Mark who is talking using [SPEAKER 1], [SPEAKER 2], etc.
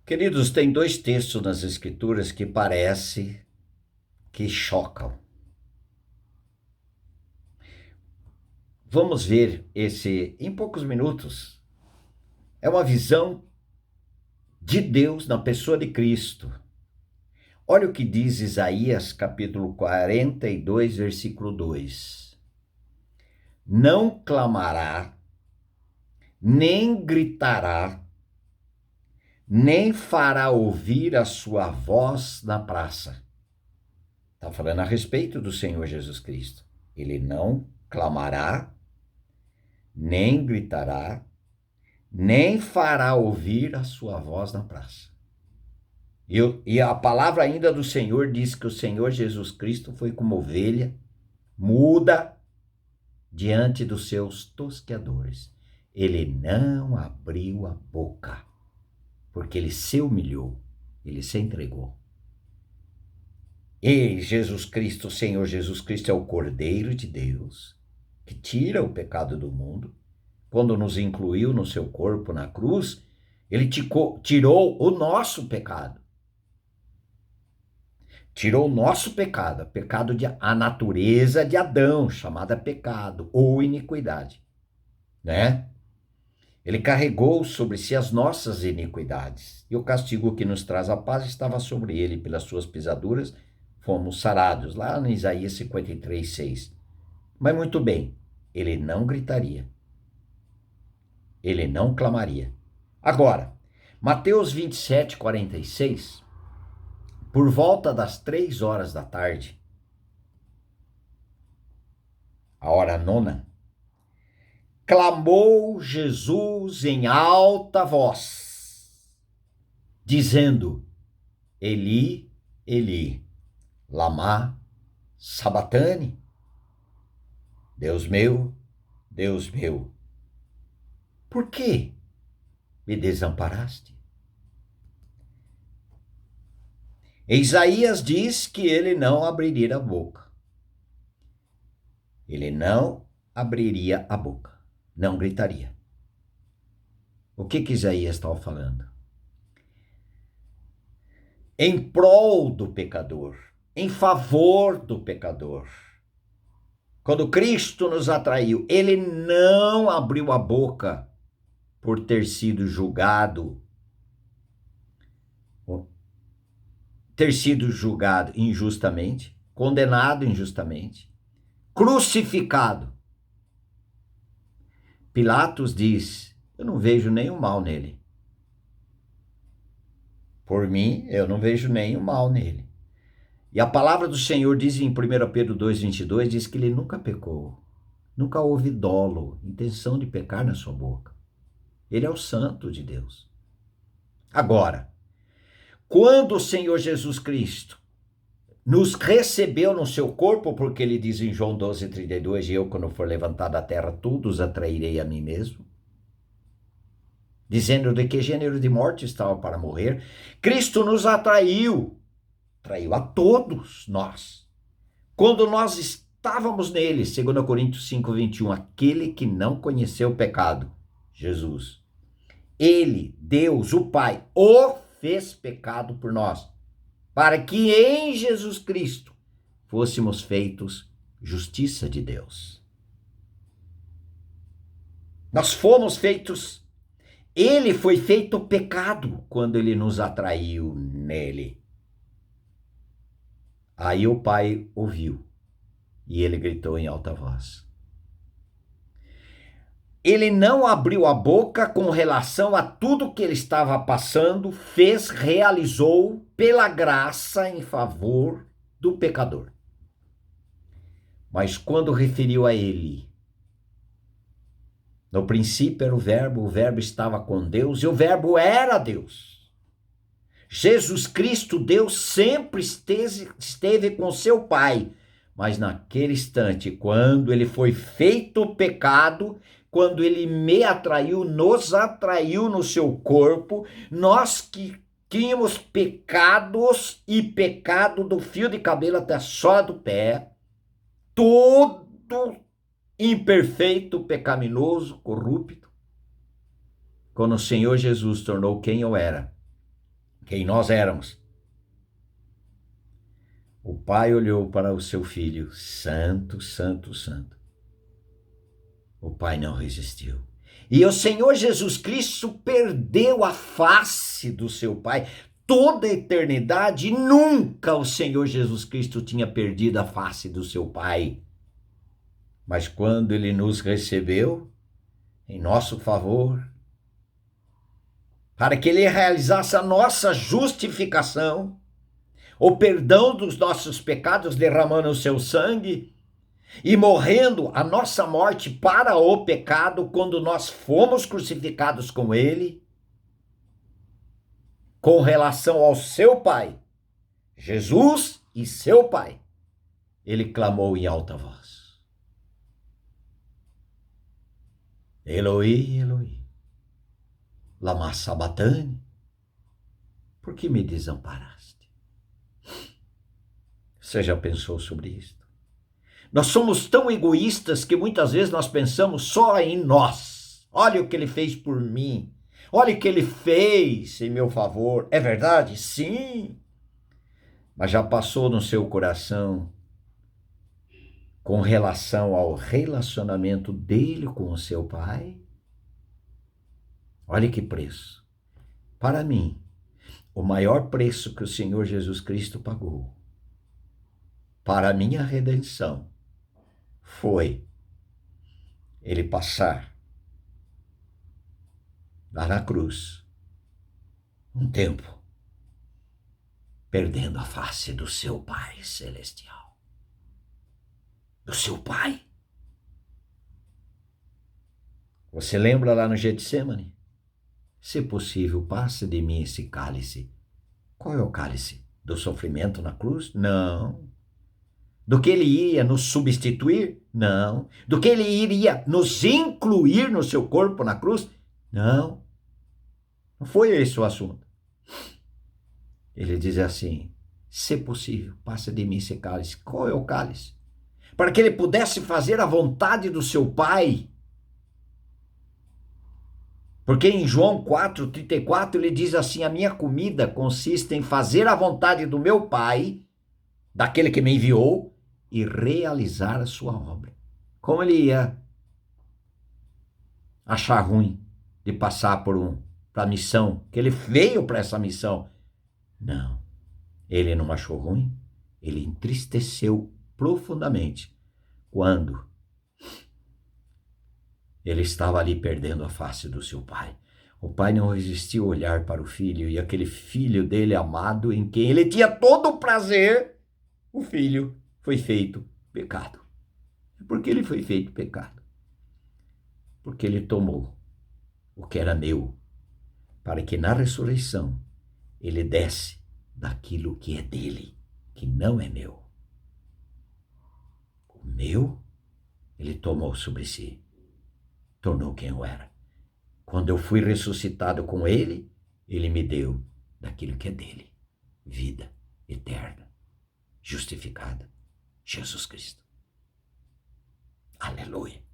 [SPEAKER 1] Queridos, tem dois textos nas Escrituras que parece que chocam. Vamos ver esse em poucos minutos. É uma visão de Deus na pessoa de Cristo. Olha o que diz Isaías, capítulo 42, versículo 2. Não clamará, nem gritará, nem fará ouvir a sua voz na praça. Está falando a respeito do Senhor Jesus Cristo. Ele não clamará, nem gritará, nem fará ouvir a sua voz na praça. E a palavra ainda do Senhor diz que o Senhor Jesus Cristo foi como ovelha muda diante dos seus tosqueadores. Ele não abriu a boca, porque ele se humilhou, ele se entregou. E Jesus Cristo, o Senhor Jesus Cristo é o Cordeiro de Deus, que tira o pecado do mundo. Quando nos incluiu no seu corpo na cruz, ele tirou o nosso pecado. Tirou o nosso pecado, a natureza de Adão, chamada pecado ou iniquidade, né? Ele carregou sobre si as nossas iniquidades, e o castigo que nos traz a paz estava sobre ele, pelas suas pisaduras fomos sarados, lá em Isaías 53, 6. Mas muito bem, ele não gritaria, ele não clamaria. Agora, Mateus 27, 46, por volta das 3 horas da tarde, a hora nona, clamou Jesus em alta voz, dizendo: Eli, Eli, lama sabatani? Deus meu, por que me desamparaste? Isaías diz que ele não abriria a boca. Ele não abriria a boca, não gritaria. O que Isaías estava falando? Em prol do pecador, em favor do pecador. Quando Cristo nos atraiu, ele não abriu a boca por ter sido julgado injustamente, condenado injustamente, crucificado. Pilatos diz: eu não vejo nenhum mal nele. Por mim, eu não vejo nenhum mal nele. E a palavra do Senhor diz em 1 Pedro 2,22, diz que ele nunca pecou. Nunca houve dolo, intenção de pecar na sua boca. Ele é o santo de Deus. Agora, quando o Senhor Jesus Cristo nos recebeu no seu corpo, porque ele diz em João 12,32, e eu, quando for levantado da terra, todos atrairei a mim mesmo, dizendo de que gênero de morte estava para morrer, Cristo nos atraiu a todos nós. Quando nós estávamos nele, 2 Coríntios 5,21, aquele que não conheceu o pecado, Jesus, ele, Deus, o Pai, o fez pecado por nós, para que em Jesus Cristo fôssemos feitos justiça de Deus. Nós fomos feitos, ele foi feito pecado quando ele nos atraiu nele. Aí o Pai ouviu e ele gritou em alta voz. Ele não abriu a boca com relação a tudo que ele estava passando, realizou pela graça em favor do pecador. Mas quando referiu a ele, no princípio era o Verbo estava com Deus e o Verbo era Deus. Jesus Cristo, Deus, sempre esteve com seu Pai, mas naquele instante, quando ele foi feito pecado, quando ele me atraiu, nos atraiu no seu corpo, nós que tínhamos pecados e pecado do fio de cabelo até a sola do pé, todo imperfeito, pecaminoso, corrupto, quando o Senhor Jesus tornou quem eu era, quem nós éramos. O pai olhou para o seu filho, santo, santo, santo. O pai não resistiu. E o Senhor Jesus Cristo perdeu a face do seu pai toda a eternidade, e nunca o Senhor Jesus Cristo tinha perdido a face do seu pai. Mas quando ele nos recebeu em nosso favor, para que ele realizasse a nossa justificação, o perdão dos nossos pecados, derramando o seu sangue e morrendo a nossa morte para o pecado, quando nós fomos crucificados com ele, com relação ao seu pai, Jesus e seu pai, ele clamou em alta voz: Eloi, Eloi, lama sabachthani, por que me desamparaste? Você já pensou sobre isso? Nós somos tão egoístas que muitas vezes nós pensamos só em nós. Olha o que ele fez por mim. Olha o que ele fez em meu favor. É verdade? Sim. Mas já passou no seu coração com relação ao relacionamento dele com o seu pai? Olha que preço. Para mim, o maior preço que o Senhor Jesus Cristo pagou para a minha redenção foi ele passar lá na cruz um tempo perdendo a face do seu Pai celestial. Do seu Pai. Você lembra lá no Getsemane? Se possível, passe de mim esse cálice. Qual é o cálice? Do sofrimento na cruz? Não. Do que ele iria nos substituir? Não. Do que ele iria nos incluir no seu corpo na cruz? Não. Não foi esse o assunto. Ele diz assim: se possível, passa de mim esse cálice. Qual é o cálice? Para que ele pudesse fazer a vontade do seu Pai. Porque em João 4,34 ele diz assim: a minha comida consiste em fazer a vontade do meu Pai, daquele que me enviou, e realizar a sua obra. Como ele ia achar ruim de passar para a missão, que ele veio para essa missão? Não, ele não achou ruim, ele entristeceu profundamente quando ele estava ali perdendo a face do seu pai. O pai não resistiu a olhar para o filho, e aquele filho dele amado, em quem ele tinha todo o prazer, o filho foi feito pecado. Por que ele foi feito pecado? Porque ele tomou o que era meu, para que na ressurreição ele desse daquilo que é dele, que não é meu. O meu, ele tomou sobre si, tornou quem eu era. Quando eu fui ressuscitado com ele, ele me deu daquilo que é dele, vida eterna, justificada, Jesus Cristo. Aleluia.